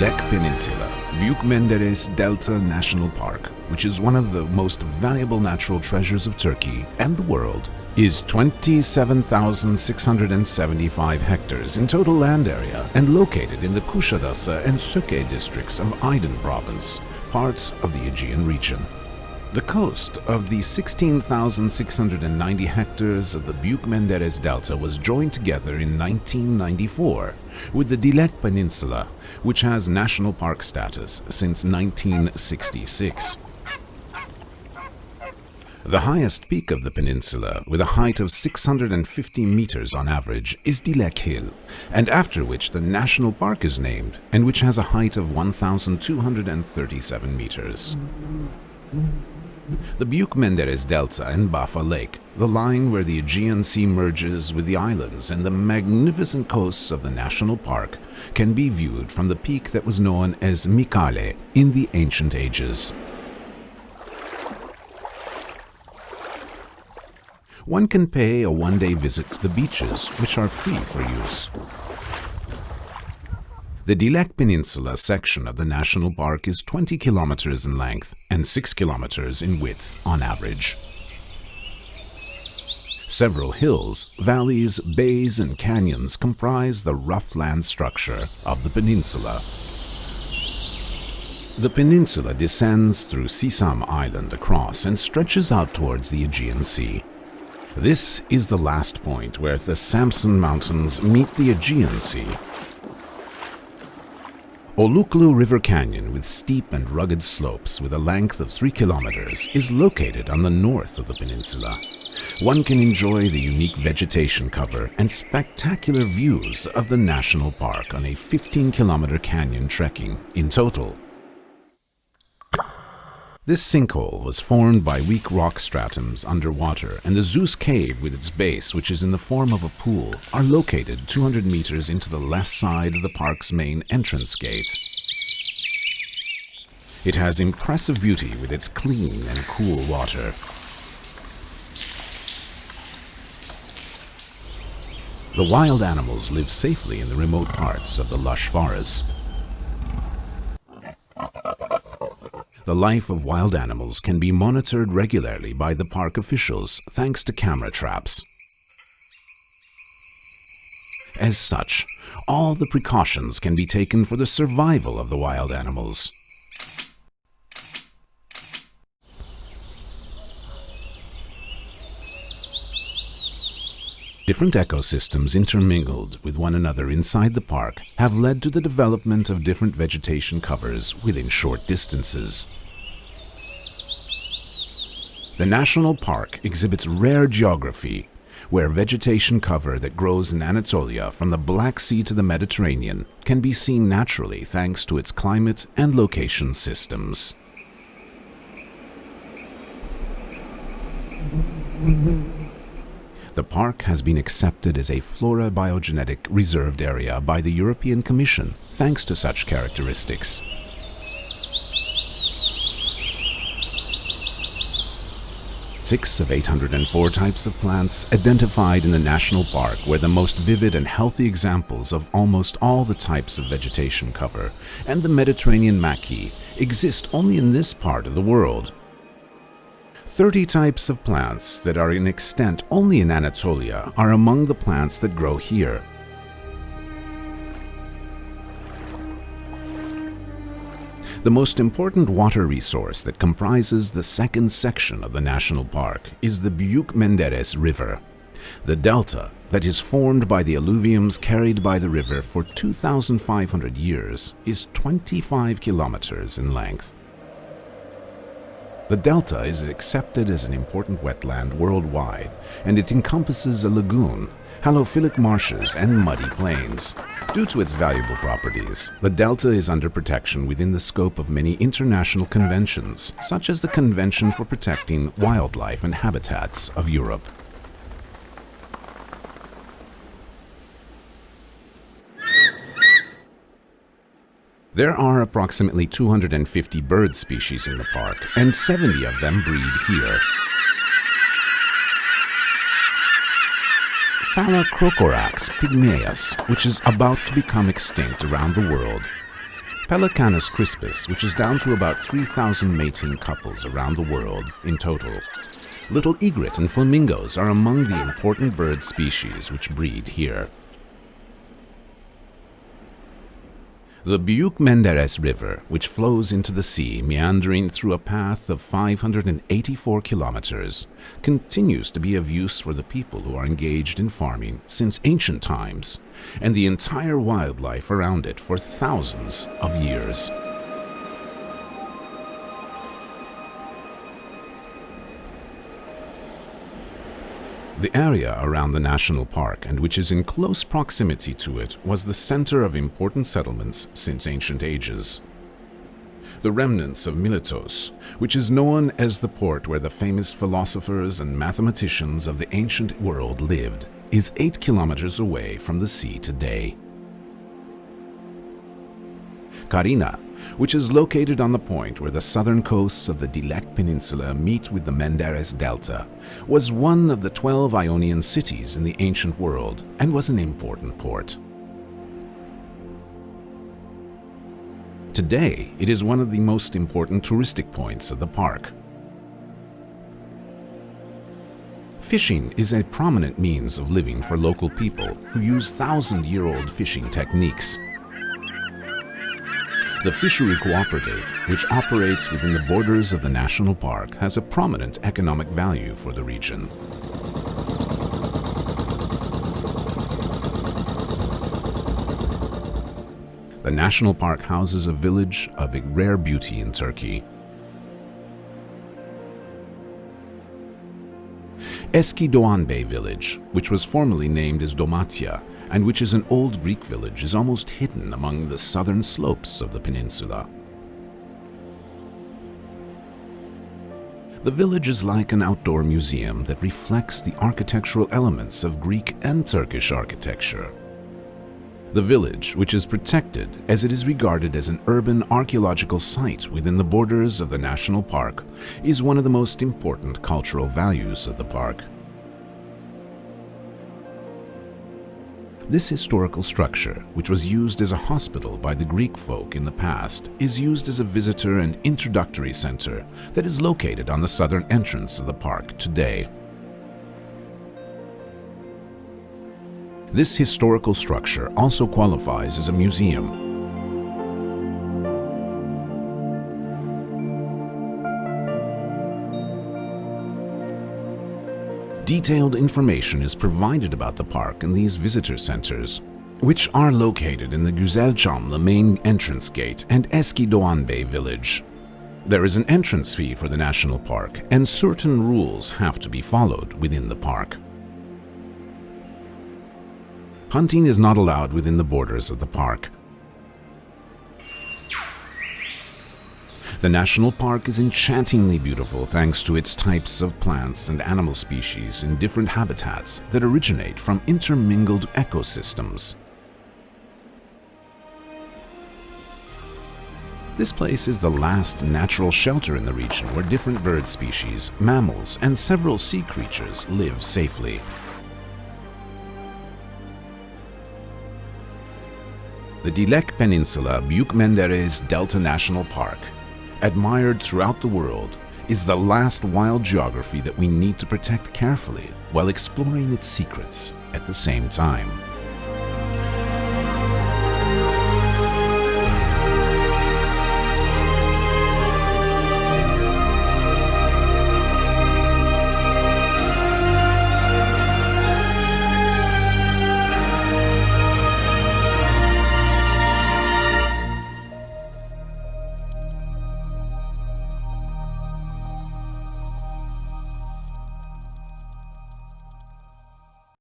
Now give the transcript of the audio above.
Dilek Peninsula, Büyük Menderes Delta National Park, which is one of the most valuable natural treasures of Turkey and the world, is 27,675 hectares in total land area and located in the Kuşadası and Söke districts of Aydın province, parts of the Aegean region. The coast of the 16,690 hectares of the Büyük Menderes Delta was joined together in 1994 with the Dilek Peninsula, which has national park status since 1966. The highest peak of the peninsula, with a height of 650 meters on average, is Dilek Hill, and after which the national park is named, and which has a height of 1,237 meters. The Büyük Menderes Delta and Bafa Lake, the line where the Aegean Sea merges with the islands and the magnificent coasts of the national park, can be viewed from the peak that was known as Mikale in the ancient ages. One can pay a one-day visit to the beaches, which are free for use. The Dilek Peninsula section of the national park is 20 kilometers in length and 6 kilometers in width on average. Several hills, valleys, bays, and canyons comprise the rough land structure of the peninsula. The peninsula descends through Sisam Island across and stretches out towards the Aegean Sea. This is the last point where the Samsun Mountains meet the Aegean Sea. Oluklu River Canyon, with steep and rugged slopes with a length of 3 kilometers, is located on the north of the peninsula. One can enjoy the unique vegetation cover and spectacular views of the national park on a 15-kilometer canyon trekking in total. This sinkhole was formed by weak rock stratums underwater, and the Zeus Cave with its base, which is in the form of a pool, are located 200 meters into the left side of the park's main entrance gate. It has impressive beauty with its clean and cool water. The wild animals live safely in the remote parts of the lush forest. The life of wild animals can be monitored regularly by the park officials thanks to camera traps. As such, all the precautions can be taken for the survival of the wild animals. Different ecosystems intermingled with one another inside the park have led to the development of different vegetation covers within short distances. The national park exhibits rare geography, where vegetation cover that grows in Anatolia from the Black Sea to the Mediterranean can be seen naturally thanks to its climate and location systems. The park has been accepted as a flora biogenetic reserved area by the European Commission thanks to such characteristics. Six of 804 types of plants identified in the national park were the most vivid and healthy examples of almost all the types of vegetation cover, and the Mediterranean maquis exist only in this part of the world. 30 types of plants that are in extent only in Anatolia are among the plants that grow here. The most important water resource that comprises the second section of the national park is the Büyük Menderes River. The delta that is formed by the alluviums carried by the river for 2,500 years is 25 kilometers in length. The delta is accepted as an important wetland worldwide, and it encompasses a lagoon, halophilic marshes, and muddy plains. Due to its valuable properties, the delta is under protection within the scope of many international conventions, such as the Convention for Protecting Wildlife and Habitats of Europe. There are approximately 250 bird species in the park, and 70 of them breed here. Phalacrocorax pygmaeus, which is about to become extinct around the world. Pelecanus crispus, which is down to about 3,000 mating couples around the world in total. Little egret and flamingos are among the important bird species which breed here. The Büyük Menderes River, which flows into the sea, meandering through a path of 584 kilometers, continues to be of use for the people who are engaged in farming since ancient times, and the entire wildlife around it for thousands of years. The area around the national park, and which is in close proximity to it, was the center of important settlements since ancient ages. The remnants of Miletos, which is known as the port where the famous philosophers and mathematicians of the ancient world lived, is 8 kilometers away from the sea today. Carina, which is located on the point where the southern coasts of the Delek Peninsula meet with the Menderes Delta, was one of the 12 Ionian cities in the ancient world and was an important port. Today, it is one of the most important touristic points of the park. Fishing is a prominent means of living for local people who use thousand-year-old fishing techniques. The Fishery Cooperative, which operates within the borders of the national park, has a prominent economic value for the region. The national park houses a village of rare beauty in Turkey. Eski Doğanbey village, which was formerly named as Domatya, and which is an old Greek village, is almost hidden among the southern slopes of the peninsula. The village is like an outdoor museum that reflects the architectural elements of Greek and Turkish architecture. The village, which is protected as it is regarded as an urban archaeological site within the borders of the national park, is one of the most important cultural values of the park. This historical structure, which was used as a hospital by the Greek folk in the past, is used as a visitor and introductory center that is located on the southern entrance of the park today. This historical structure also qualifies as a museum. Detailed information is provided about the park in these visitor centers, which are located in the Güzelçamlı main entrance gate and Eski Doğanbey village. There is an entrance fee for the national park, and certain rules have to be followed within the park. Hunting is not allowed within the borders of the park. The national park is enchantingly beautiful thanks to its types of plants and animal species in different habitats that originate from intermingled ecosystems. This place is the last natural shelter in the region where different bird species, mammals, and several sea creatures live safely. The Delek Peninsula Büyük Menderes Delta National Park, admired throughout the world, is the last wild geography that we need to protect carefully while exploring its secrets at the same time.